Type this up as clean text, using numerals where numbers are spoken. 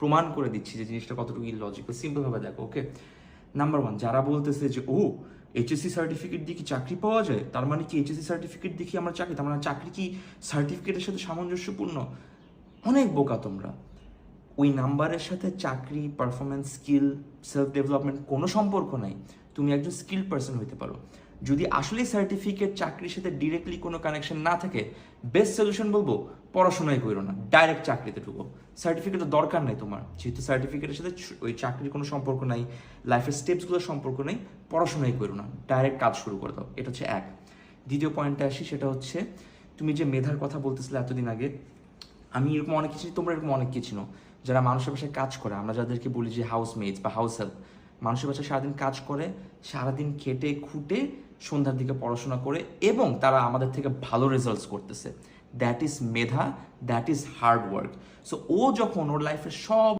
প্রমাণ করে দিচ্ছি যে জিনিসটা কতটুকু ইললজিক্যাল। সিম্পলভাবে দেখো, ওকে? নাম্বার ওয়ান, যারা বলতেছে যে এইচএসসি সার্টিফিকেট দিয়ে কি চাকরি পাওয়া যায়, তার মানে কি এইচএসসি সার্টিফিকেট দিয়ে কি আমার চাকরি, তার মানে চাকরি কি সার্টিফিকেটের সাথে সামঞ্জস্যপূর্ণ? অনেক বোকা তোমরা। ওই নাম্বারের সাথে চাকরি, পারফরমেন্স, স্কিল, সেলফ ডেভেলপমেন্ট কোনো সম্পর্ক নাই। তুমি একজন স্কিল পার্সন হইতে পারো। যদি আসলে সার্টিফিকেট চাকরির সাথে ডিরেক্টলি কোনো কানেকশন না থাকে, বেস্ট সলিউশন বলবো পড়াশোনাই করো না, ডাইরেক্ট চাকরিতে ঢুকো। সার্টিফিকেটের দরকার নাই তোমার, যেহেতু সার্টিফিকেটের সাথে ওই চাকরির কোনো সম্পর্ক নাই, লাইফের স্টেপসগুলোর সম্পর্ক নেই, পড়াশোনাই করো না, ডাইরেক্ট কাজ শুরু করে দাও। এটা হচ্ছে এক। দ্বিতীয় পয়েন্টে আসি, সেটা হচ্ছে তুমি যে মেধার কথা বলতেছিলে এতদিন আগে, আমি এরকম অনেক কিছু, তোমরা এরকম অনেক কিছু নো, যারা মানুষের বাসায় কাজ করে, আমরা যাদেরকে বলি যে হাউসমেটস বা হাউস হেল্প, মানুষের বাসায় সারাদিন কাজ করে, সারাদিন খেটে খুঁটে সন্ধ্যার দিকে পড়াশোনা করে, এবং তারা আমাদের থেকে ভালো রেজাল্টস করতেছে। দ্যাট ইজ মেধা, that is hard work. So ও যখন ওর লাইফের সব